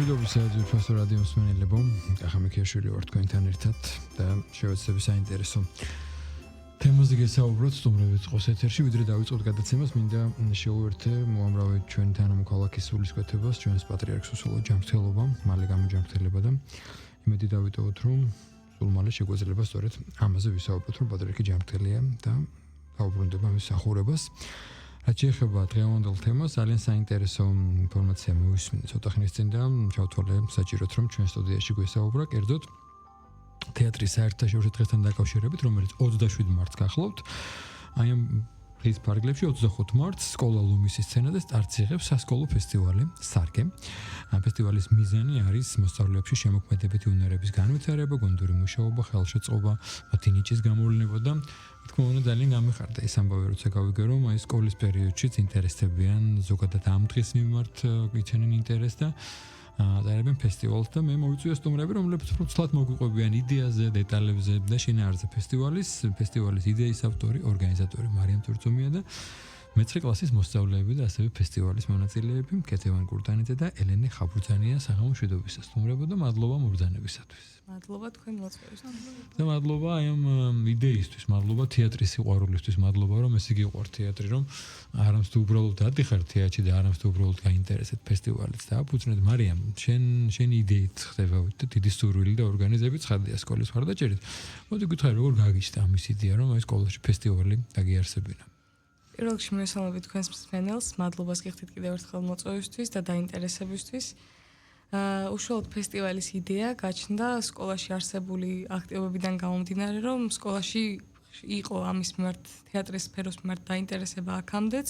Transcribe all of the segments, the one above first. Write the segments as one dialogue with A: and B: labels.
A: მშვიდობის ძვირფასო რადიო მსმენელებო, კახა მიქიაშვილი ვარ თქვენთან ერთად და შევეცდები საინტერესო თემაზე გესაუბროთ სტუმრებით ყოს ეთერში, ვიდრე დავიწყოთ გადაცემას, მინდა შევუერთე მოამრავე ჩვენ თანამოქალაქის სულისკვეთებას, ჩვენს პატრიარქს უსულო ჯანმრთელობა, მალე გამოჯანმრთელება და იმედი დავიტოვოთ, რომ სულ მალე შეგვეძლება სწორედ ამაზე ვისაუბროთ, რომ პატრიარქი ჯანმრთელია და დაუბრუნდება მის სახურებას. რაც შეეხება დღევანდელ თემას, ძალიან საინტერესო ინფორმაცია მოვისმინე ცოტა ხნის წინ და ჩავთვალე საჭიროდ, რომ ჩვენ სტუდიაში გვესაუბრა კერძოდ თეატრის საერთაშორისო დღესთან დაკავშირებით, რომელიც 27 მარტს გახლავთ. აი ამ დღის ფარგლებში 25 მარტს სკოლა ლომისის სცენა და სტარტს იღებს სასკოლო ფესტივალი სარკე. ფესტივალის მიზანი არის მოსწავლეებში შემოქმედებითი უნარების განვითარება, გუნდური მუშაობა, ხელშეწყობა, მათი ნიჭის გამოვლენა და თქმა უნდა ძალიან გამიხარდა ეს ამბავი, როცა გავიგე, რომ აი სკოლის პერიოდშიც ინტერესდებიან ზოგადად ამ დღის მიმართ გიჩენენ ინტერესს და დაერებენ ფესტივალს და მე მოვიწვია სტუმრები, რომლებიც უცლად მოგვიყვებიან იდეაზე, დეტალებზე და შინაარსზე ფესტივალის იდეის ავტორი, ორგანიზატორი მარიამ თურცუმია და მეცხრე კლასის მოსწავლეები და ასევე ფესტივალის მონაწილეები კეთევან გურდანიძე და ელენე ხაბუძანია საღამო მშვიდობისა სტუმრებო და მადლობა მობრძანებისათვის.
B: მადლობა თქვენ მოწვევისთვის.
A: და მადლობა აი ამ იდეისთვის, მადლობა თეატრის სიყვარულისთვის, მადლობა რომ ესე გიყვართ თეატრი, რომ არამს თუ უბრალოდ ადიხარ თეატრში და არამს თუ უბრალოდ გაინტერესეთ ფესტივალით და აფუძნეთ მარიამ, შენი იდეით ხდება და დიდი სურვილი და ორგანიზებით ხარდია სკოლის მხარდაჭერით. მოდი გითხარი როგორ გაგიჩნდა ამის იდეა, რომ აი სკოლაში ფესტივალი დაგიარსებინა.
B: პირველ რიგში მოგესალმებით თქვენს მსმენელს, მადლობას გიხდით კიდევ ერთხელ მოწვევისთვის და დაინტერესებისთვის. უშუალოდ ფესტივალის იდეა გაჩნდა სკოლაში არსებული აქტივობებიდან გამომდინარე, რომ სკოლაში იყო ამის მიმართ თეატრის სფეროს მიმართ დაინტერესება აქამდეც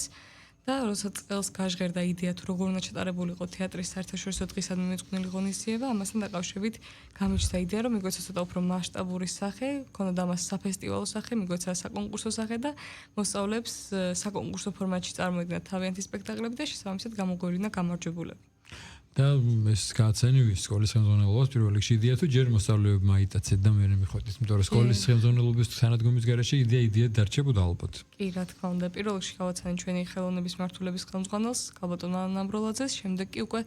B: და როდესაც წელს გაჟღერდა იდეა თუ როგორ უნდა ჩატარებულიყო თეატრის საერთაშორისო დღისადმი მიძღვნილი ღონისძიება, ამასთან დაკავშირებით გამიჩნდა იდეა, რომ მიგვეცა ცოტა უფრო მასშტაბური სახე, ქონოდა ამას საფესტივალო სახე, მიგვეცა საკონკურსო სახე და მოსწავლეებს საკონკურსო ფორმატში წარმოედგინათ თავიანთი სპექტაკლები და შესაბამისად გამოგვევლინა გამარჯვებულები.
A: და ეს გააცენივის სკოლის ხელმძღვანელობას პირველ რიგში იდეა თუ ჯერ მოსწავლეებმა აიტაცეთ და მე მიხვდით, იმიტომ რომ სკოლის ხელმძღვანელობის თანადგომის გარეშე იდეა დარჩებოდა ალბათ.
B: კი, რა თქმა უნდა, პირველ რიგში გავაცანე ჩვენი ხელოვნების მმართველობის ხელმძღვანელს, ქალბატონ ალან ამბროლაძეს, შემდეგ კი უკვე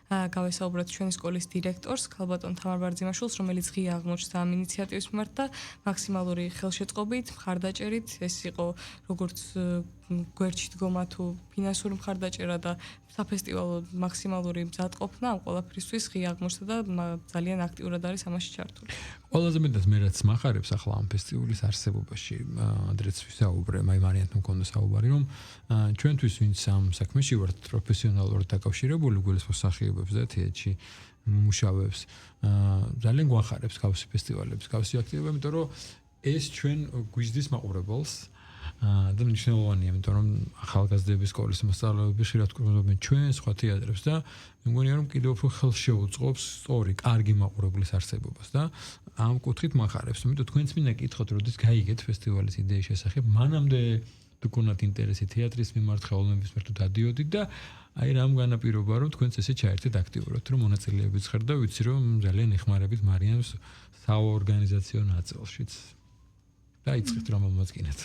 B: გავესაუბროთ ჩვენი სკოლის დირექტორს, ქალბატონ თამარ ბარძიმაშვილს, რომელიც ღია აღმოჩნდა ამ ინიციატივის მიმართ და მაქსიმალური ხელშეწყობით, მხარდაჭერით, ეს იყო როგორც გვერდში დგომა თუ ფინანსური მხარდაჭერა და საფესტივალო მაქსიმალური მზადყოფნა ამ ყველაფრისთვის ღია აღმოჩნდა და ძალიან აქტიურად არის ამაში ჩართული.
A: ყველაზე მეტად მე რაც მახარებს ახლა ამ ფესტივალის არსებობაში, ადრეც ვისაუბრე, აი მარიანთან მქონდა საუბარი, რომ ჩვენთვის ვინც ამ საქმეში ვართ პროფესიონალურად დაკავშირებული გულისხმობს მსახიობებს და თეატრში მუშავებს, ძალიან გვახარებს გავსი ფესტივალების, გავსი აქტივობა, იმიტომ რომ ეს ჩვენ გვიზრდის მაყურებელს და მნიშვნელოვანია, იმიტომ რომ ახალგაზრდების სკოლის მოსწავლეები ხშირად გვხვდებიან ჩვენ სხვა თეატრებს და მე მგონია რომ კიდევ უფრო ხელს შეუწყობს სწორი, კარგი მაყურებლის არსებობას და ამ კუთხით მახარებს, იმიტომ თქვენც მინდა კითხოთ, როდის გაიგეთ ფესტივალის იდეის შესახებ, მანამდე თუ გქონდათ ინტერესი თეატრის მიმართ, ხელოვნების მიმართ დადიოდით და აი რამ განაპირობა რომ თქვენც ესე ჩაერთეთ აქტიურად, რომ მონაწილეებიც ხართ და ვიცი რომ ძალიან ეხმარებით მარიამს საორგანიზაციო ნაწილშიც. დაიწყეთ რომ მომწკინეთ.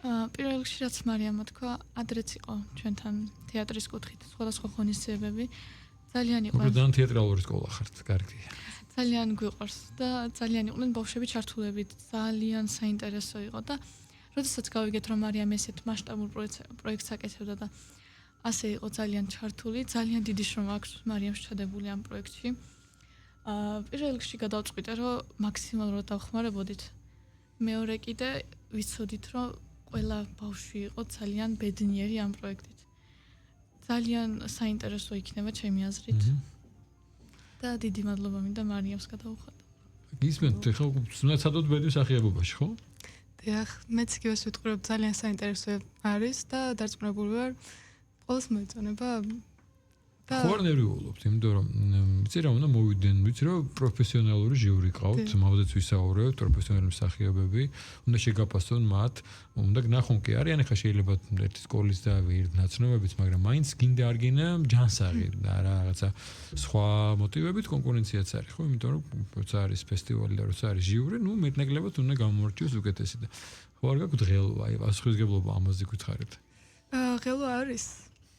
C: პირველ რიგში რაც მარიამმა თქვა, ადრეც იყო ჩვენთან თეატრის კუთხით სხვადასხვა ღონისძიებები. ძალიან იყო.
A: უბრალოდ თეატრალური სკოლა ხართ, კარგი.
C: ძალიან გვიყვარს და ძალიან იყვნენ ბავშვები ჩართულებით. ძალიან საინტერესო იყო და როდესაც გავიგეთ რომ მარიამ ესეთ მასშტაბურ პროექტს აკეთებდა და ასე იყო ძალიან ჩართული, ძალიან დიდი შრომა აქვს მარიამს ჩადებული ამ პროექტში. პირველ რიგში გადავწყვიტე რომ მაქსიმალურად დავხმარებოდით. მეორე კიდე ვიცოდით რომ ყველა ბავშვი იყო ძალიან ბედნიერი ამ პროექტით. ძალიან საინტერესო იქნება ჩემი აზრით. და დიდი მადლობა მინდა მარიამს გადაუხადო.
A: გისმენთ, ხო, სუნაცადოდ ბედი მსახიობობაში, ხო?
D: დიახ, მეც იგივეს ვიტყვი, რომ ძალიან საინტერესო არის და დარწმუნებული ვარ, ყველას მოეწონება და
A: ხო არ ნერვიულობთ, იმიტომ რომ ვიცი რა უნდა მოვიდნენ, ვიცი რომ პროფესიონალური ჟიური ყავთ, მავზეც ვისაუბრებთ, პროფესიონალური მსახიობები, უნდა შეგაფასონ მათ, უნდა გნახონ კი არიან, ახლა შეიძლება ერთი სკოლის და ერთ ნაცნობებიც, მაგრამ მაინც გინდა არ გინდა ჯანსაღი და რაღაცა სხვა მოტივებით კონკურენციაც არის, ხო, იმიტომ რომ როცა არის ფესტივალი და როცა არის ჟიური, ნუ მეტნაკლებად უნდა გამომორჩიოს უკეთესი და ხო არ გაქვთ ღელვა, აი პასუხისმგებლობა ამაზე გითხარით.
D: ღელვა არის.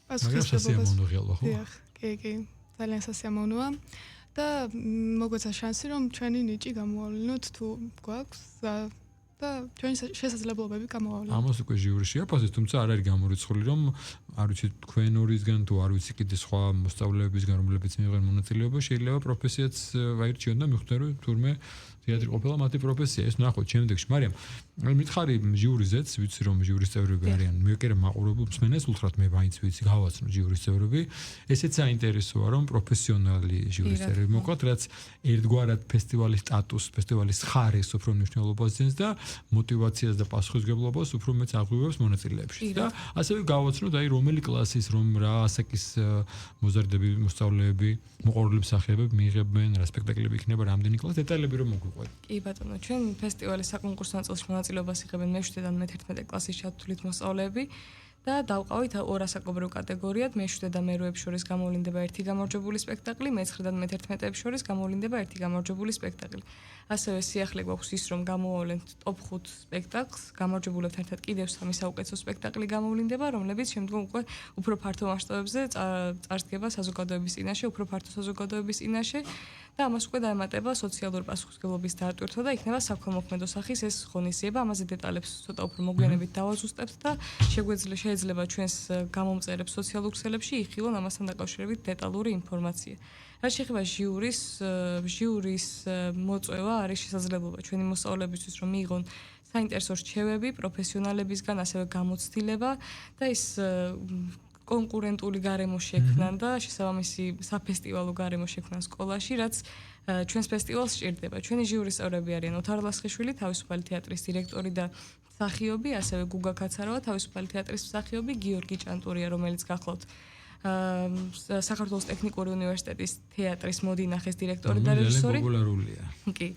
A: მაგრამ სასიამოვნო ღელვა, ხო?
D: კი. ძალიან სასიამოვნოა და მოგვეცა შანსი რომ ჩვენი ნიჭი გამოავლინოთ თუ გვაქვს და ჩვენი შესაძლებლობები გამოავლინოთ.
A: ამას უკვე ჟიურიში აფასეთ, თუმცა არ არის გამორიცხული რომ არ ვიცი თქვენ ორისგან თუ არ ვიცი კიდე სხვა მოსწავლეებისგან რომლებიც მიიღენ მონაწილეობა შეიძლება პროფესიაც აირჩიონ და მიხვდნენ რომ თურმე თეატრი ყოფილა მათი პროფესია. ეს ნახოთ შემდეგში. მარიამ, მითხარი ჟიურიზეც, ვიცი რომ ჟიურის წევრები არიან. მე კი რა მაყურებელ მსმენელს უთხრათ მე მაინც ვიცი გავაცნო ჟიურის წევრები. ესეც საინტერესოა რომ პროფესიონალი ჟიურის წევრები მოყავთ, რაც ერთგვარად ფესტივალის სტატუსს, ფესტივალის ხარეს უფრო მნიშვნელობას ძენს და მოტივაციას და პასუხისმგებლობას უფრო მეც აღვივებს მონაწილეებში. და ასევე გავაცნოთ აი რომელი კლასის რომ რა ასაკის მოზარდები, მოსწავლეები, მოყვარულე მსახიობები მიიღებენ, რა სპექტაკლები იქნება, რამდენი კლასი დეტალები რომ მოგვიყვეთ.
B: კი ბატონო, ჩვენ ფესტივალის საკონკურსო ნაწილში მონაწილეობას იღებენ მე-7-დან მე-11 კლასის ჩათვლით მოსწავლეები და დავყავით ორ ასაკობრივ კატეგორიად, მე-7 და მე-8-ებს შორის გამოვლინდება ერთი გამარჯვებული სპექტაკლი, მე-9-დან მე-11-ებს შორის გამოვლინდება ერთი გამარჯვებული სპექტაკლი. ასევე სიახლე გვაქვს ის, რომ გამოვავლენთ ტოპ 5 სპექტაკლს, გამარჯვებულებთან ერთად კიდევ 3 საუკეთესო სპექტაკლი გამოვლინდება, რომლებიც შემდგომ უკვე უფრო ფართო მასშტაბებზე წარსდგება საზოგადოების წინაშე, უფრო ფართო საზოგადოების წინაშე და ამას უკვე დაემატება სოციალური პასუხისმგებლობის დატვირთვა და იქნება საქველმოქმედო სახის ეს ღონისძიება. ამაზე დეტალებს ცოტა უფრო მოგვიანებით დავაზუსტებთ და შეიძლება ჩვენს გამომწერებს სოციალურ ქსელებში იხილონ ამასთან დაკავშირებით დეტალური ინფორმაცია. რაც შეეხება ჟიურის მოწვევა არის შესაძლებლობა ჩვენი მოსწავლეებისთვის რომ მიიღონ საინტერესო რჩევები პროფესიონალებისგან, ასევე გამოცდილება და ის კონკურენტული გარემო შექმნან და შესაბამისი საფესტივალო გარემო შექმნან სკოლაში, რაც ჩვენს ფესტივალს სჭირდება. ჩვენი ჟიურის წევრები არიან ოთარ ლასხიშვილი, თავისუფალი თეატრის დირექტორი და მსახიობი, ასევე გუგა კაცარავა, თავისუფალი თეატრის მსახიობი, გიორგი ჭანტურია, რომელიც გახლავთ საქართველოს ტექნიკური უნივერსიტეტის თეატრის მოდინახეს დირექტორი და რეჟისორი.
A: პოპულარულია.
B: კი.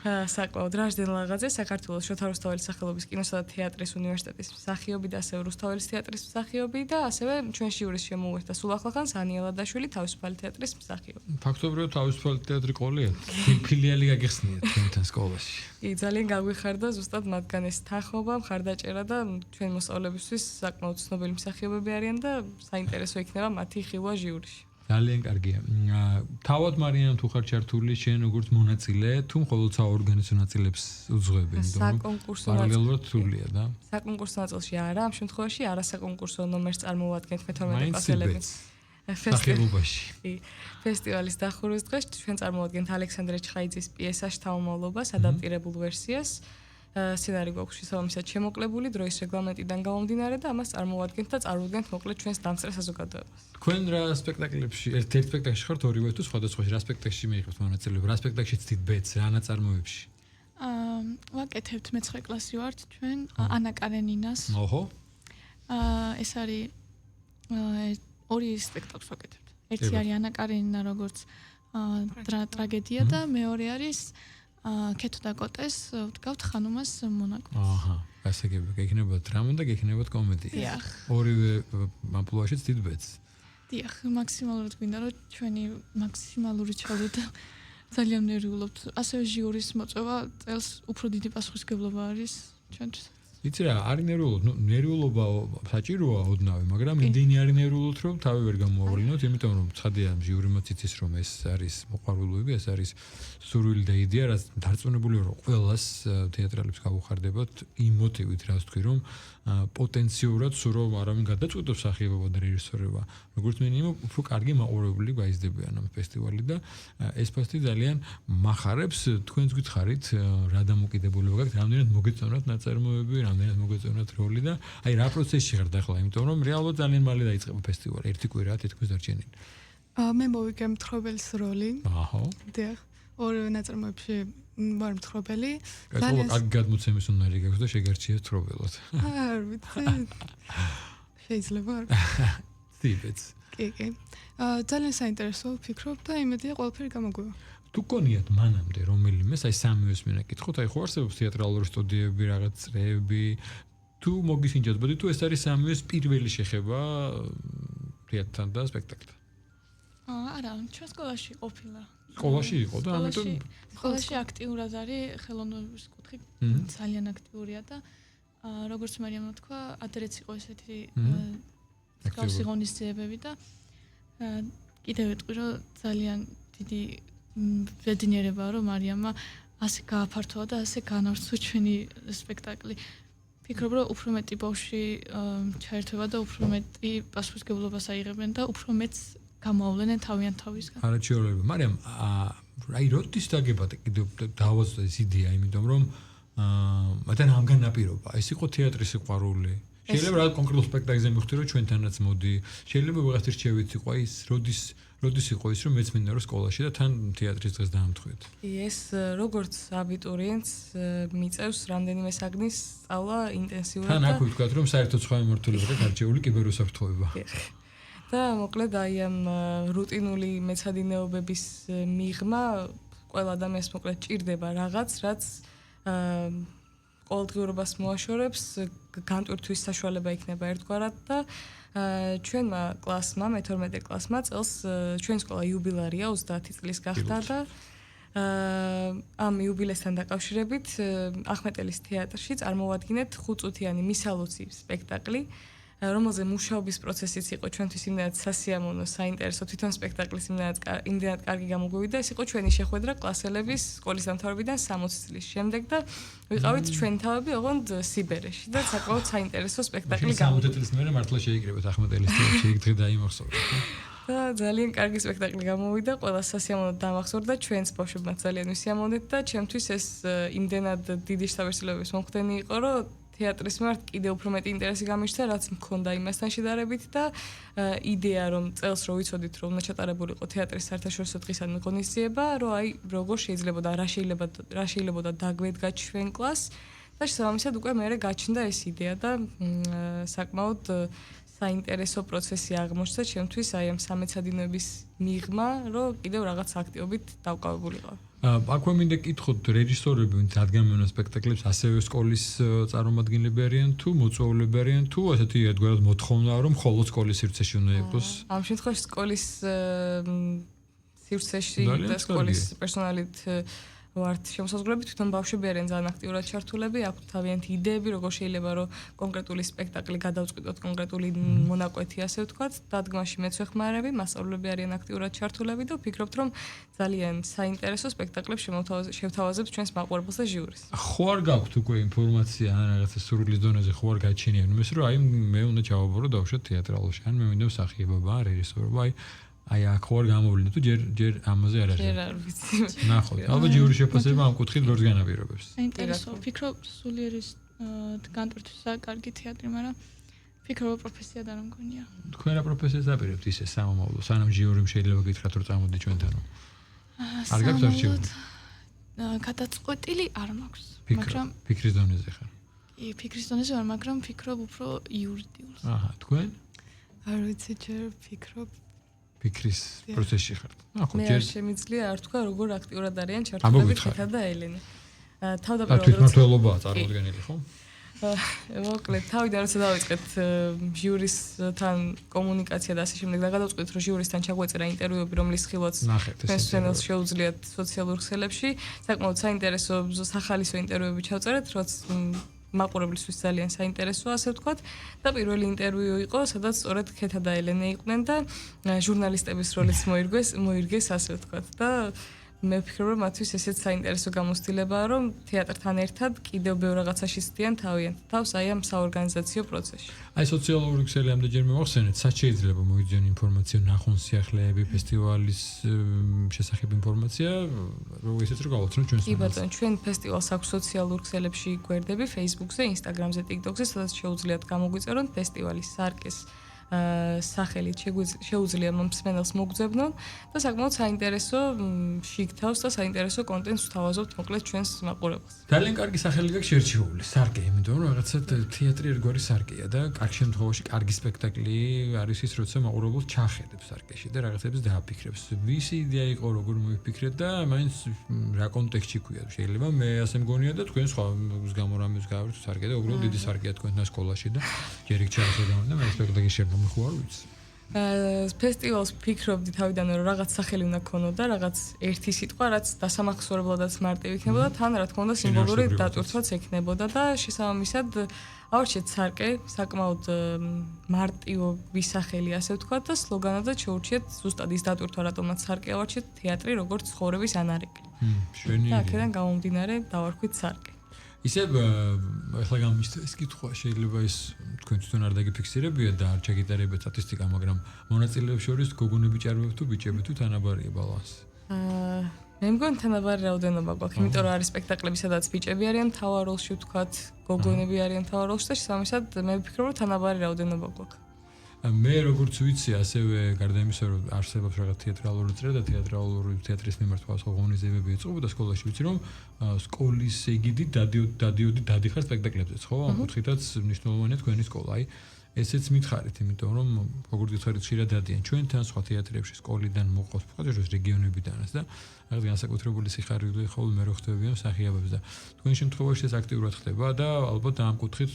B: საკმაოდ რაჟდენ ლაღაძე, საქართველოს შოთა რუსთაველის სახელობის კინოსა და თეატრის უნივერსიტეტის მსახიობი და ასევე რუსთაველის თეატრის მსახიობი და ასევე ჩვენ ჟიურის შემოუერთდა სულ ახლახანს ანია ლადაშვილი, თავისუფალი თეატრის მსახიობი.
A: ფაქტობრივად თავისუფალი თეატრი ყოლია. ფილიალი გაგიხსნიათ თქვენთან სკოლაში.
B: კი, ძალიან გაგვიხარდა ზუსტად მათგან ეს თანხმობა, მხარდაჭერა და ჩვენ მოსწავლეებისთვის საკმაოდ ცნობილი მსახიობები არიან და საინტერესო იქნება მათი ხილვა ჟიურიში.
A: ძალიან კარგია. თავად მარიამ თუ ხარ ჩართული შენ როგორც მონაწილე, თუ მხოლოდ საორგანიზო ნაწილებს უძღვები,
B: საკონკურსო
A: პარალელურად თულია და
B: საკონკურსო ნაწილში არა, ამ შემთხვევაში არასაკონკურსო ნომერს წარმოვადგენთ მე-12 კლასელები. ფესტივალის დახურვის დღეს ჩვენ წარმოვადგენთ ალექსანდრე ჩხაიძის პიესას შთამომავლობას, ადაპტირებულ ვერსიას. სცენარი გვაქვს შესაბამისად შემოკლებული დროის რეგლამენტიდან გამომდინარე და ამას წარმოვადგენთ და წარმოადგენთ მოკლედ ჩვენს დამსწრე საზოგადოებას.
A: თქვენ რა სპექტაკლებში, ერთ სპექტაკლში ხართ ორივე თუ სხვადასხვაში რა სპექტაკლში მიიღებთ მონაწილეობა, რა სპექტაკლში ცდით ბედს, რა ნაწარმოებში?
C: ვაკეთებთ მე-9 კლასი ვართ ჩვენ ანა კარენინას.
A: ოჰო.
C: ეს არის ორი სპექტაკლს ვაკეთებთ. ერთი არის ანა კარენინა როგორც ტრაგედია და მეორე არის კეთო და კოტეს ვდგავთ ხანუმას მონაკვეთს.
A: აჰა, ასე გექნება დრამა და გექნება კომედია.
C: დიახ.
A: ორივე ამპლუაში ცდით ბედს.
C: დიახ, მაქსიმალურად გვინდა რომ ჩვენი მაქსიმალური ჩავდეთ და ძალიან ნერვიულობთ. ასევე ჟიურის მოწვევა წელს უფრო დიდი პასუხისმგებლობა არის ჩვენთვის.
A: იცი რა, არის ნერვიულობა საჭიროა ოდნავი, მაგრამ იმდენი არის ნერვიულობთ, რომ თავი ვერ გამოავლინოთ, იმიტომ რომ ცხადია ჟიურიმაც იცის, რომ ეს არის მოყვარულები, ეს არის სურვილი და იდეა, რაც დარწმუნებულია, რომ ყველას თეატრალებს გავუხარდებათ იმ მოტივით, რაც თქვი, რომ პოტენციურად სურვ არავინ გადაწყვეტოს მსახიობობა და რეჟისორობა, როგორც მინიმუმ უფრო კარგი მაყურებელი გაიზრდებიან ამ ფესტივალი და ეს ფასტი ძალიან მახარებს, თქვენც გითხარით, რა დამოკიდებულება გაქვთ, რამდენად მოგეწონათ ნაწარმოები, რამდენად მოგეწონათ როლი და აი რა პროცესში ხართ ახლა, იმიტომ რომ რეალურად ძალიან მალე დაიწყება ფესტივალი, ერთი კვირა თითქმის დარჩენილი.
D: მე მოვიგე მთხრობელის როლი.
A: აჰა.
D: დიახ. ორივე ნაწარმოებში ვარ მთხრობელი.
A: ძალიან კარგი გადმოცემის უნარი გაქვს და შეგარჩიეთ თხრობელად.
D: არ ვიცი. შეიძლება.
A: ტიპიც.
D: კი. ძალიან საინტერესო ვფიქრობ და იმედია ყველაფერი გამოგვივა.
A: თუ გქონიათ მანამდე რომელიმეს, აი სამივეს მინაკითხოთ, აი ხო არსებობს თეატრალური სტუდიები, რაღაც წრეები, თუ მოგისინჯათ, ბოდი თუ ეს არის სამივეს პირველი შეხება თეატრთან და სპექტაკლთან.
C: არა, ჩვენ სკოლაში ყოფილა.
A: სკოლაში იყო და ამიტომ
C: სკოლაში აქტიურად არის ხელოვნების კუთხე, ძალიან აქტიურია და როგორც მარიამმა თქვა, ადრეც იყო ესეთი მსგავსი ღონისძიებები და კიდევ ვიტყვი რომ ძალიან დიდი ბედნიერებაა რომ მარიამმა ასე გააფართოვა და ასე განავრცო ჩვენი სპექტაკლი. ფიქრობ რომ უფრო მეტი ბავშვი ჩაერთვება და უფრო მეტი პასუხისმგებლობას აიღებენ და უფრო მეტს გამოავლენენ თავიანთ თავისგან.
A: არაჩვეულებრივი. მაგრამ აი როდის დაგებატე კიდევ დავაზრდა ეს იდეა, იმიტომ რომ მათთან ამგან ნაპირობა. ეს იყო თეატრის სიყვარული. შეიძლება რა კონკრეტულ სპექტაკლზე მივხვდი რომ ჩვენთანაც მოდი. შეიძლება ვიღაც რჩევით იყო ის როდის იყო ის რომ მეც მინდა რომ სკოლაში და თან თეატრის დღეს დაამთხვიეთ.
B: ეს როგორც აბიტურიენტს მიწევს რამდენიმე საგნის სწავლა ინტენსიურად
A: თან აქვე ვთქვათ რომ საერთოდ სხვა მიმართულებაა გარჩეული კიბერუსაფრთხოება.
B: და მოკლედ აი ამ რუტინული მეცადინეობების მიღმა ყველა ადამიანს მოკლედ ჭირდება რაღაც, რაც ყოველდღიურობას მოაშორებს, განტვირთვის საშუალება იქნება ერთგვარად და ჩვენმა კლასმა, მე-12 კლასმა წელს ჩვენი სკოლა იუბილარია 30 წლის გახდა და ამ იუბილესთან დაკავშირებით ახმეტელის თეატრში წარმოვადგინეთ 5 წუთიანი მისალოცი სპექტაკლი, რომელზე მუშაობის პროცესიც იყო ჩვენთვის იმდენად სასიამოვნო, საინტერესო, თვითონ სპექტაკლის იმდენად კარგი გამოგვივიდა, ეს იყო ჩვენი შეხვედრა კლასელების სკოლის დამთავრებიდან 60 წლის შემდეგ და ვიყავით ჩვენ თავები ოღონდ სიბერეში და საკმაოდ საინტერესო სპექტაკლი
A: გამოგვივიდა. 60 წლის მერე მართლა შეიკრიბეთ ახმეტელის თეატრში იქ დღე დაიმახსოვრეთ.
B: და ძალიან კარგი სპექტაკლი გამოვიდა, ყველა სასიამოვნოდ დამახსოვრდა, ჩვენს ბავშვებმაც ძალიან ვისიამოვნეთ და ჩემთვის ეს იმდენად დიდი შთაბეჭდილების მომხდენი იყო, რომ თეატრის მიმართ კიდევ უფრო მეტი ინტერესი გამიჩნდა, რაც მქონდა იმასთან შედარებით და იდეა რომ წელს რო ვიცოდით რომ უნდა ჩატარებულიყო თეატრის საერთაშორისო დღისადმი ღონისძიება, რომ აი როგორ შეიძლებოდა რა შეიძლებოდა დაგვედგა ჩვენ კლასს და შესაბამისად უკვე მე გაჩნდა ეს იდეა და საკმაოდ საინტერესო პროცესი აღმოჩნდა ჩემთვის აი ამ სამეცადინეობის მიღმა, რომ კიდევ რაღაც აქტივობით დავკავებულიყო.
A: აქვე მინდა კითხოთ რეჟისორები, ვინც ადგენენ სპექტაკლებს, ასევე სკოლის წარმომადგენლები არიან თუ მოწვეულები არიან თუ ასეთი ერთგვარად მოთხოვნაა რომ მხოლოდ სკოლის სივრცეში უნდა იყოს.
B: ამ შემთხვევაში სკოლის სივრცეში და სკოლის პერსონალით ვართ შემოსაზღვრები, თვითონ ბავშვები არიან ძალიან აქტიურად ჩართულები, აქვთ თავიანთი იდეები, როგორ შეიძლება რომ კონკრეტული სპექტაკლი გადავწყვიტოთ, კონკრეტული მონაკვეთი, ასე ვთქვათ, დადგმაში მეც ვეხმარები, მასწავლებლები არიან აქტიურად ჩართულები და ვფიქრობთ, რომ ძალიან საინტერესო სპექტაკლებს შევთავაზებთ ჩვენს მაყურებელს და ჟიურის.
A: ხო არ გაქვთ უკვე ინფორმაცია ან რაღაცა სურვილის დონეზე ხო არ გაჩენიან იმის რომ აი მე უნდა ჩავაბარო დავშოთ თეატრალში, ან მე მინდა მსახიობობა, რეჟისორობა, აი აქ ხო არ გამოვლინე თუ ჯერ ამაზე არ არის.
B: ჯერ არ ვიცი.
A: ნახოთ. ალბათ ჟიურის შეფასება ამ კუთხით ბევრს განაპირობებს.
C: საინტერესო, ვფიქრობ სულიერის განტვირთვისა კარგი თეატრი, მაგრამ ვფიქრობ პროფესია და რა მგონია.
A: თქვენ რა პროფესიას აპირებთ ისე სამომავლო, სანამ ჟიურიმ შეიძლება გითხრათ რომ წამოდი ჩვენთანო. არ გაქვს არჩეული?
C: გადაწყვეტილი არ მაქვს,
A: მაგრამ ფიქრის დონეზე ხარ.
C: კი, ფიქრის დონეზე ვარ, მაგრამ ვფიქრობ უფრო იურიდიულს.
A: აჰა, თქვენ?
D: არ ვიცი, ჯერ ვფიქრობ
A: ფიქრის პროცესში ხართ.
B: ახლა ჯერ შემიძლია არ თქვა როგორ აქტიურად არიან ჩართულები ქეთა და ელენე. თავდაპირველად
A: თვითმმართველობაა წარმოადგენელი, ხო?
B: მოკლედ თავიდან როცა დავიწყეთ ჟიურისთან კომუნიკაცია და ასე შემდეგ და გადავწყვეტ რომ ჟიურისთან ჩაგვეწერა ინტერვიუები რომლის ხილვაც ჩვენს შეუძლიათ სოციალურ ქსელებში საკმაოდ საინტერესო სახალისო ინტერვიუები ჩავწერეთ რაც მაყურებლისთვის ძალიან საინტერესოა ასე ვთქვათ და პირველი ინტერვიუ იყო სადაც სწორედ ქეთა და ელენე იყვნენ და ჟურნალისტების როლიც მოირგეს ასე ვთქვათ და მე ვფიქრობ რომ მათთვის ესეც საინტერესო გამოცდილებაა რომ თეატრთან ერთად კიდევ ბევრ რაღაცაში ცდიან თავიანთ თავს აი ამ საორგანიზაციო პროცესში.
A: აი სოციალური ქსელი ამდენჯერ მოვახსენეთ, სად შეიძლება მოიძიონ ინფორმაცია ნახონ სიახლეები, ფესტივალის შესახებ ინფორმაცია, რომ ისეც რომ გავაცნოთ ჩვენს.
B: კი ბატონო, ჩვენ ფესტივალს აქვს სოციალურ ქსელებში გვერდები, Facebook-ზე, Instagram-ზე, TikTok-ზე, სადაც შეუძლიათ გამოგვიწერონ ფესტივალის სარკეს სახელით შეუძლია მსმენელს მოგძებნონ და საკმაოდ საინტერესო შიგთავს და საინტერესო კონტენტს ვთავაზობთ მოკლედ ჩვენს მაყურებელს.
A: ძალიან კარგი სახელი გაქვს შერჩეული, სარკე, იმიტომ რომ რაღაცა თეატრი ერთგვარი სარკეა და კარგ შემთხვევაში კარგი სპექტაკლი არის ის, როცა მაყურებელს ჩახედებს სარკეში და რაღაცებს დააფიქრებს. ვისი იდეა იყო, როგორ მოიფიქრეთ და მაინც რა კონტექსტში ქვია. შეიძლება მე ასე მგონია და თქვენ სხვა გამორამებს გავართ სარკე და უბრალოდ დიდი სარკეა თქვენთან სკოლაში და ჯერ იქ ჩახედავთ და მე სპექტაკლის მიხوار ვიცი.
B: ფესტივალს ფიქრობდი თავიდან რომ რაღაც სახელი უნდა ქონოდა, რაღაც ერთი სიტყვა, რაც დასამახსოვრებლადაც მარტივი იქნებოდა, თან რა თქმა უნდა სიმბოლური დატვირთვაც ექნებოდა და შესაბამისად ავარჩიეთ სარკე, საკმაოდ მარტივი სახელი ასე ვთქვა და სლოგანადაც შეურჩიეთ ზუსტად ის დატვირთვა, რატომაც სარკე ავარჩიეთ თეატრი როგორც ცხოვრების ანარეკლი.
A: შვენი.
B: და აქედან გამომდინარე დავარქვით სარკე.
A: ისე ახლა გამიშთა ეს კითხვა შეიძლება ის თქვენ თვითონ არ დაგიფიქსირებიათ და არ ჩაგიტარებიათ სტატისტიკა, მაგრამ მონაწილეებს შორის გოგონები ჭარბობთ თუ ბიჭები თუ თანაბარია ბალანსი?
B: მე მგონი თანაბარი რაოდენობა გვაქვს, იმიტომ რომ არის სპექტაკლები, სადაც ბიჭები არიან მთავარ როლში, ვთქვათ, გოგონები არიან მთავარ როლში და შესაბამისად მე ვფიქრობ, რომ თანაბარი რაოდენობა გვაქვს.
A: მე როგორც ვიცი, ასევე გარდა იმისა, რომ არსებობს რაღაც თეატრალური წრე და თეატრის მიმართ სხვადასხვა ღონისძიებები ეწყობოდა სკოლაში, ვიცი რომ სკოლის ეგიდით დადიხარ სპექტაკლებზეც, ხო? ამ კუთხითაც მნიშვნელოვანია თქვენი სკოლა. აი, ესეც მითხარით, იმიტომ რომ როგორც გითხარით, ხშირად დადიან ჩვენთან სხვა თეატრებში სკოლიდან მოყავს, ფაქტობრივად რეგიონებიდანაც და რაღაც განსაკუთრებული სიხარული ხოლმე მე რო ხდებიან მსახიობებს და თქვენ შემთხვევაში ეს აქტიურად ხდება და ალბათ ამ კუთხით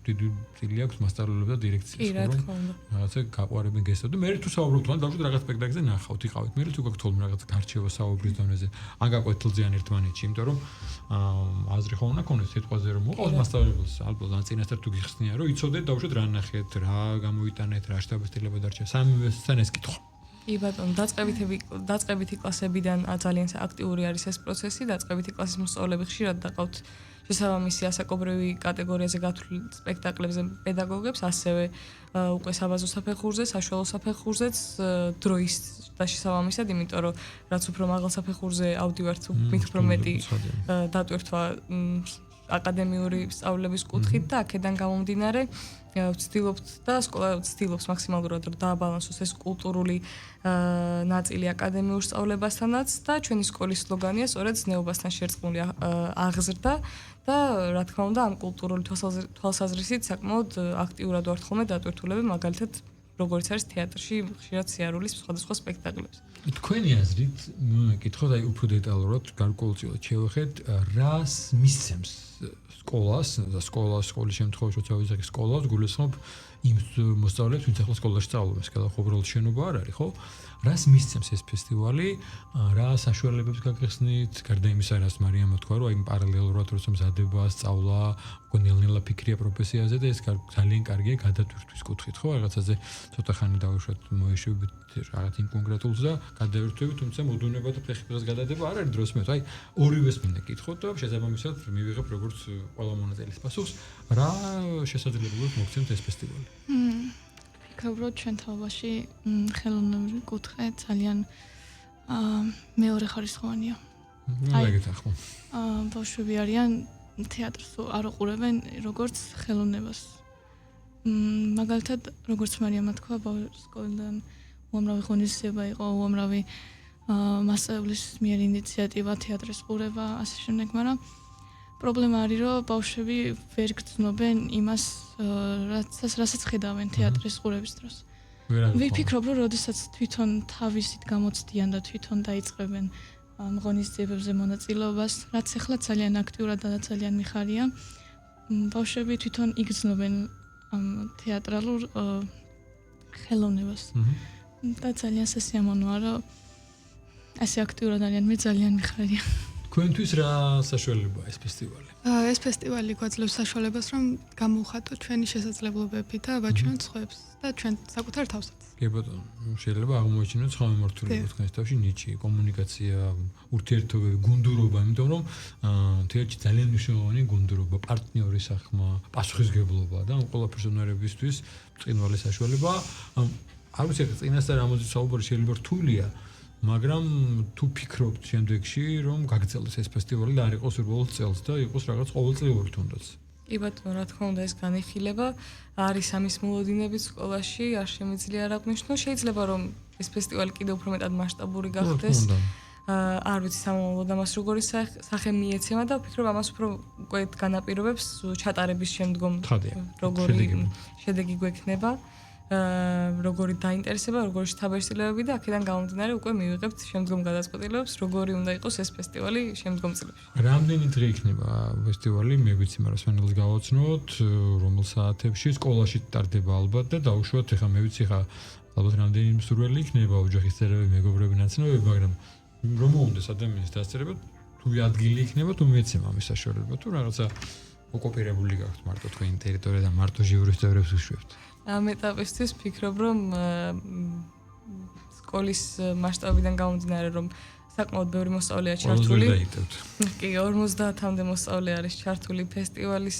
A: დიდი წილი აქვს მასწავლებლებს და დირექციას,
B: რა თქმა უნდა.
A: რაღაცა გაყვარებენ გესწავთ და მე თუ საუბრობთ თან დავუშვათ რაღაც სპექტაკლზე ნახავთ, იყავით. მე თუ გაქვთ თოლმე რაღაც გარჩევა საუბრის დონეზე, ან გაყვეთილზიან ერთმანეთში, იმიტომ რომ აზრი ხო უნდა ქონდეს სიტყვაზე რომ მოყავს მასწავლებლებს, ალბათ ან წინასწარ თუ გიხსნიან რომ იცოდეთ დავუშვათ რა ნახეთ, რა გამოიტანეთ, რა შტაბისtildeება დარჩა. სამივესთან ეს კითხვა.
B: კი ბატონო, დაწყებითი კლასებიდან ძალიან აქტიური არის ეს პროცესი, დაწყებითი კლასის მოსწავლეები ხშირად დაყავთ შესაბამისი ასაკობრივი კატეგორიაზე გათვლილ სპექტაკლებზე პედაგოგებს, ასევე უკვე საბაზო საფეხურზე, საშუალო საფეხურზეც დროის და შესაბამისად, იმიტომ რომ რაც უფრო მაღალ საფეხურზე ავდივართ, მით უფრო მეტი დატვირთვა აკადემიური სწავლების კუთხით და აქედან გამომდინარე ვცდილობთ და სკოლა ვცდილობს მაქსიმალურად რომ დააბალანსოს ეს კულტურული ნაწილი აკადემიურ სწავლებასთანაც და ჩვენი სკოლის სლოგანია სწორედ ზნეობასთან შერწყმული აღზრდა და რა თქმა უნდა ამ კულტურული თვალსაზრისით საკმაოდ აქტიურად ვართ ხოლმე დატვირთულები, მაგალითად როგორც არის თეატრში ხშირად სიარულის სხვადასხვა სპექტაკლებს.
A: თქვენი აზრით, მეკითხოთ აი უფრო დეტალურად, გარკვეულწილად შევეხეთ, რას მისცემს სკოლას და სკოლის შემთხვევაში როცა ვიზახი სკოლას, გულისხმობ იმ მოსწავლეებს, ვინც ახლა სკოლაში სწავლობს, කියලා უბრალოდ შენობა არ არის, ხო? რას მისცემს ეს ფესტივალი? რა საშუალებებს გაგხსნით? გარდა იმისა, რაც მარიამმა თქვა, რომ აი პარალელურად როცა მზადება, სწავლა, გონილნელა ფიქრია პროფესიაზე და ეს ძალიან კარგია გადატვირთვის კუთხით, ხო? რაღაცაზე ცოტა ხანი დავუშვათ, მოეშვებით რაღაც იმ კონკრეტულს და გადავირთვებით, თუმცა მოდუნება და ფეხბურთის გადადება არ არის დროს მე. აი, ორივეს მინდა კითხოთ და შესაბამისად მივიღებ როგორც ყველა მონაწილეს პასუხს, რა შესაძლებლობებს მოგცემთ ეს ფესტივალი?
C: ვფიქრობ, ჩვენ თაობაში ხელოვნური კუთხე ძალიან მეორე ხარისხოვანია.
A: აი, ახლა.
C: ბავშვები არიან თეატრს არ უყურებენ როგორც ხელოვნებას. მაგალითად, როგორც მარიამა თქვა, სკოლიდან უამრავი ღონისძიება იყო, უამრავი მასწავლებლის მიერ ინიციატივა, თეატრის ყურება, ასე შემდეგ, მაგრამ პრობლემა არის, რომ ბავშვები ვერ გრძნობენ იმას, რასაც ხედავენ თეატრის ყურების დროს. ვიფიქრობ, რომ როდესაც თვითონ თავისით გამოცდიან და თვითონ დაიწყებენ ღონისძიებებზე მონაწილეობას, რაც ახლა ძალიან აქტიურად და ძალიან მიხარია, ბავშვები თვითონ იგრძნობენ თეატრალურ ხელოვნებას. და ძალიან სასიამოვნოა, რომ ასე აქტიურად არიან, მე ძალიან მიხარია.
A: თქვენთვის რა საშუალებაა ეს ფესტივალი?
D: ეს ფესტივალი გვაძლევს საშუალებას, რომ გამოვხატოთ ჩვენი შესაძლებლობები და ვაჩვენოთ სხვებს და ჩვენ საკუთარ თავსაც.
A: კი ბატონო, შეიძლება აღმოჩინოთ სხვა მიმართულება თქვენს თავში, ნიჭი, კომუნიკაცია, ურთიერთობები, გუნდურობა, იმიტომ რომ თეატრში ძალიან მნიშვნელოვანი გუნდურობა, პარტნიორის სახმა, პასუხისგებლობა და ამ ყველაფერს უნარებისთვის წინვალი საშუალება. არ ვიცი, წინასწარ ამაზე საუბარი შეიძლება რთულია, მაგრამ თუ ფიქრობთ შემდეგში, რომ გაგრძელდეს ეს ფესტივალი და არ იყოს უბრალოდ წელს და იყოს რაღაც ყოველწლიური თუნდაც.
B: კი ბატონო, რა თქმა უნდა, ეს განიხილება არის ამის მოლოდინებით სკოლაში, არ შემიძლია არ აღნიშნო. შეიძლება რომ ეს ფესტივალი კიდევ უფრო მეტად მასშტაბური გახდეს. არ ვიცი სამომავლოდ ამას როგორი სახე მიეცემა და ვფიქრობ ამას უფრო უკვე განაპირობებს ჩატარების შემდგომ როგორი შედეგი გვექნება. როგორი დაინტერესება, როგორი შთაბეჭდილებები და აქედან გამომდინარე უკვე მივიღებთ შემდგომ გადაწყვეტილებებს, როგორი უნდა იყოს ეს ფესტივალი შემდგომ წლებში.
A: რამდენი დღე იქნება ფესტივალი? მე ვიცი, მაგრამ სვენელს გავაცნოთ, რომელ საათებში სკოლაში ტარდება ალბათ და დაუშვათ, ეხლა მე ვიცი, ხა ალბათ რამდენი მსურველი იქნება ოჯახის წევრები, მეგობრები, ნაცნობები, მაგრამ რომ მომდეს ადამიანის დასწრება, თუ ადგილი იქნება, თუ მეცემ ამის საშუალება, თუ რაღაცა ოკუპირებული გაქვთ მარტო თქვენი ტერიტორია და მარტო ჟიურის წევრებს უშვებთ.
B: ამ ეტაპისთვის ვფიქრობ, რომ სკოლის მასშტაბიდან გამომდინარე, რომ საკმაოდ ბევრი მოსწავლეა ჩართული. კი, 50-მდე მოსწავლე არის ჩართული ფესტივალის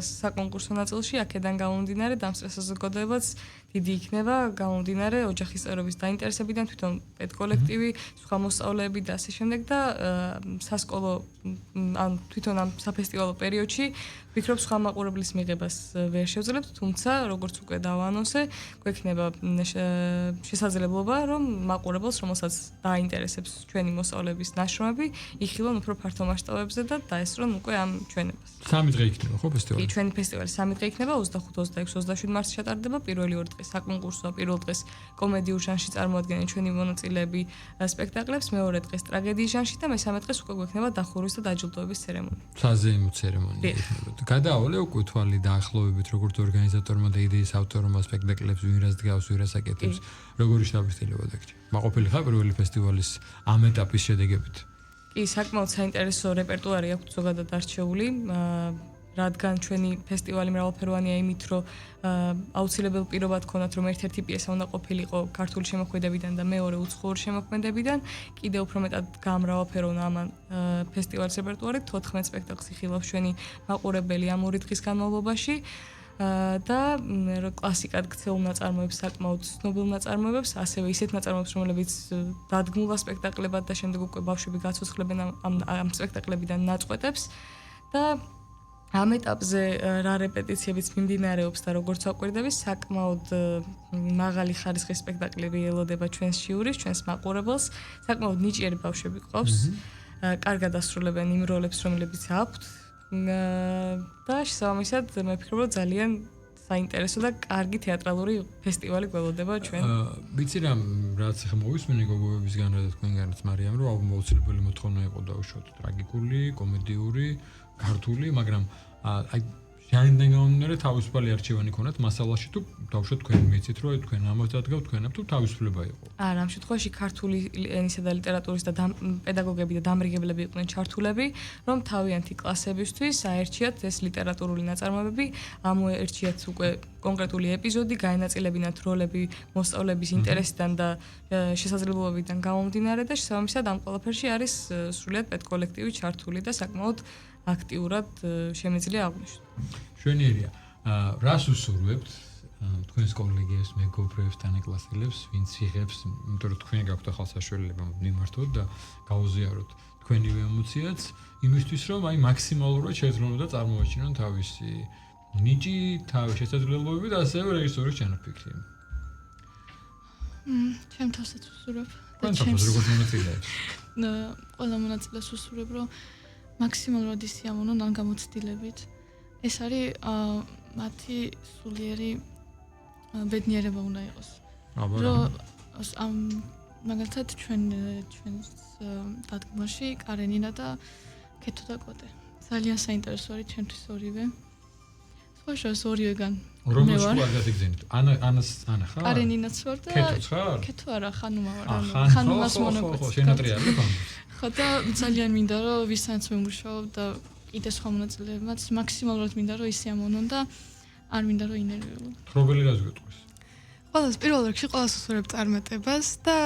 B: საკონკურსო ნაწილში, აქედან გამომდინარე დამსწრესაზოგადოებაც დიდი იქნება, გამომდინარე ოჯახის წევრების დაინტერესებიდან, თვითონ პედკოლექტივი, სხვა მოსწავლეები და ასე შემდეგ და სასკოლო ან თვითონ ამ საფესტივალო პერიოდში ვფიქრობ სხვა მაყურებლის მიღებას ვერ შევძლებთ, თუმცა როგორც უკვე დავანონსე, გვექნება შესაძლებლობა, რომ მაყურებელს, რომელსაც დაინტერესებს ჩვენი მოსწავლეების ნაშრომები, იხილონ უფრო ფართო მასშტაბებზე და დაესწრონ უკვე ამ ჩვენებას.
A: 3 დღე იქნება ხო ფესტივალი?
B: კი, ჩვენი ფესტივალი 3 დღე იქნება, 25, 26, 27 მარტს ჩატარდება. პირველი 2 დღე საკონკურსო, პირველ დღეს კომედიურ ჟანრში წარმოადგენენ ჩვენი მონაწილეები სპექტაკლებს, მეორე დღეს ტრაგედიის ჟანრში და მესამე დღეს უკვე გვექნება დახურვის და დაჯილდოების ცერემონია.
A: საზეიმო ცერემონია იქნება. გადაავალე უკვე თვალი დაახლოებით როგორც ორგანიზატორმა და იდეის ავტორმა სპექტაკლებს ვინ რას დგავს, ვინ რას აკეთებს, როგორი შთაბეჭდილება დაგჭირ. მაყოფილი ხარ პირველი ფესტივალის ამ ეტაპის შედეგებით?
B: კი, საკმაოდ საინტერესო რეპერტუარი აქვს ზოგადად არჩეული. რადგან ჩვენი ფესტივალი მრავალფეროვანია იმით, რომ აუცილებელ პირობად ქონათ, რომ ერთ-ერთი პიესა უნდა ყოფილიყო ქართული შემოქმედებიდან და მეორე უცხოური შემოქმედებიდან, კიდევ უფრო მეტად გამრავალფეროვნა ამ ფესტივალის რეპერტუარი, 14 სპექტაკლს იხილავს ჩვენი მაყურებელი ამ 2 დღის განმავლობაში. და კლასიკად ქცეულ ნაწარმოებს, საკმაოდ ცნობილ ნაწარმოებებს, ასევე ისეთ ნაწარმოებებს, რომლებიც დადგმულა სპექტაკლებად და შემდეგ უკვე ბავშვები გაცოცხლებენ ამ სპექტაკლებიდან ნაწყვეტებს და ამ ეტაპზე რა რეპეტიციებიც მიმდინარეობს და როგორც აკვირდები, საკმაოდ მაღალი ხარისხის სპექტაკლები ელოდება ჩვენს ჟიურის, ჩვენს მაყურებელს, საკმაოდ ნიჭიერი ბავშვები ყავს, კარგად ასრულებენ იმ როლებს, რომლებიც აქვთ და შესაბამისად მე ვფიქრობ, რომ ძალიან საინტერესო და კარგი თეატრალური ფესტივალი გველოდება ჩვენ.
A: ვიცი რა, რაც ახლა მოვისმენი გოგოებისგან და თქვენგანაც მარიამ, რომ აუცილებელი მოთხოვნა იყო დაუშვათ ტრაგიკული, კომედიური, ქართული, მაგრამ აი ჟანრიდან გამომდინარე თავისუფალი არჩევანი ქონათ მასალაში თუ დავუშვათ თქვენ მეცით რომ თქვენ ამას დადგავთ თქვენამ თუ თავისუფლება იყო.
B: არა, ამ შემთხვევაში ქართული ენისა და ლიტერატურის და პედაგოგები და დამრიგებლები იყვნენ ჩართულები, რომ თავიანთი კლასებისთვის აერჩიათ ეს ლიტერატურული ნაწარმოებები, ამოერჩიათ უკვე კონკრეტული ეპიზოდი, გაენაწილებინათ როლები მოსწავლეების ინტერესიდან და შესაძლებლობებიდან გამომდინარე და შესაბამისად ამ ყველაფერში არის სრულიად პედკოლექტივი ჩართული და საკმაოდ აქტიურად შემიძლია აღნიშნო.
A: შვენიერია. რას უსურვებთ თქვენს კოლეგებს, მეგობრებს, თანაკლასელებს, ვინც იღებს, იმიტომ რომ თქვენი გაქვთ ახალ საშუალება მიმართოთ და გაუზიაროთ თქვენივე ემოციაც, იმისთვის რომ აი მაქსიმალურად შეძლონ და წარმოაჩინონ თავისი ნიჭი, თავისი შესაძლებლობები და ასევე რეჟისორის ჩანაფიქრი.
C: ჩემ თავსაც უსურვებ
A: და ჩემს როგორც მონაწილეებს.
C: ყველა მონაწილეს უსურვებ, რომ მაქსიმალურად ისიამოვნონ ან გამოცდილებით. ეს არის მათი სულიერი ბედნიერება უნდა იყოს. რომ მაგალითად ჩვენს დადგმაში კარენინა და ქეთო და კოტე. ძალიან საინტერესო არის ჩემთვის ორივე. სხვა შორის ორივეგან
A: რომელ შუაგად იგზენით? ანა ხარ?
C: კარენინაც ვარ და
A: ქეთოც ხარ?
C: ქეთო არა, ხანუმა ვარ.
A: ხანუმას მონოკვეთს. შენატრიალებ ამბობს.
C: ხო და ძალიან მინდა რომ ვისაც ვიმუშაობ და კიდე სხვა მონაწილეებმაც მაქსიმალურად მინდა რომ ისიამოვნონ და არ მინდა რომ ინერვიულონ.
A: თხრობელი რას გეტყვის?
D: ყველას პირველ რიგში ყველას უსურვებ წარმატებას და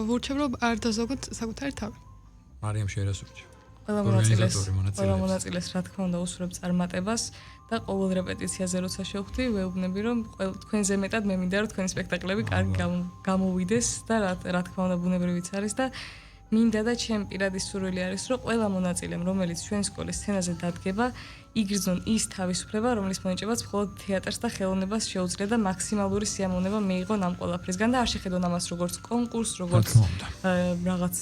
D: ვურჩევ რომ არ დაზოგოთ საკუთარი თავი.
A: მარიამ შეერასურჩი.
B: ყველა მონაწილეს რა თქმა უნდა უსურვებ წარმატებას და ყოველ რეპეტიციაზე როცა შევხვდი, ვეუბნები რომ თქვენზე მეტად მე მინდა რომ თქვენი სპექტაკლები კარგი გამოვიდეს და რა თქმა უნდა ბუნებრივიც არის და მინდა და ჩემ პირადი სურვილი არის რომ ყველა მონაწილემ რომელიც ჩვენი სკოლის სცენაზე დადგება იგრძნონ ის თავისუფლება რომლის მონიჭებაც მხოლოდ თეატრს და ხელოვნებას შეუძლია და მაქსიმალური სიამოვნება მიიღონ ამ ყველაფრისგან და არ შეხედონ ამას როგორც კონკურსს როგორც რაღაც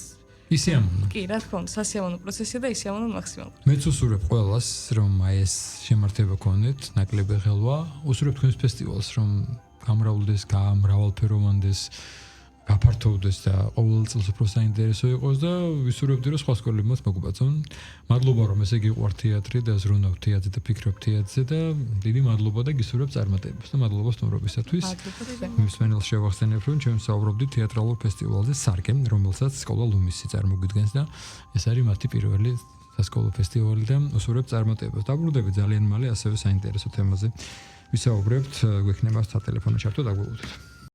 A: ისიამოვნო.
B: კი, რა თქმა უნდა, სასიამოვნო პროცესია და ისიამოვნო მაქსიმალურად.
A: მეც უსურვებ ყველას, რომ აი ეს შემართება გქონდეთ, ნაკლები ხელვა, უსურვებ თქვენს ფესტივალს, რომ გამრავლდეს, გამრავალფეროვანდეს გაფართოვდეს და ყოველ წელს უფრო საინტერესო იყოს და ვისურვებდი რომ სხვა სკოლებმაც მოგბაწონ. მადლობა რომ ესე გიყვართ თეატრი და ზრუნავთ თეატრზე და ფიქრობთ თეატრზე და დიდი მადლობა და გისურვებთ წარმატებებს და მადლობა სტუმრობისათვის. მსმენელს შევახსენებ რომ ჩვენ საუბრობდით თეატრალურ ფესტივალზე სარკე, რომელსაც სკოლა ლუმისი წარმოგვიდგენს და ეს არის მათი პირველი სასკოლო ფესტივალი და უსურვებთ წარმატებებს. დაბრუნდებით ძალიან მალე ასევე საინტერესო თემაზე. ვისაუბრებთ, გვექნება სატელეფონო ჩართვა დაგვეუძოთ.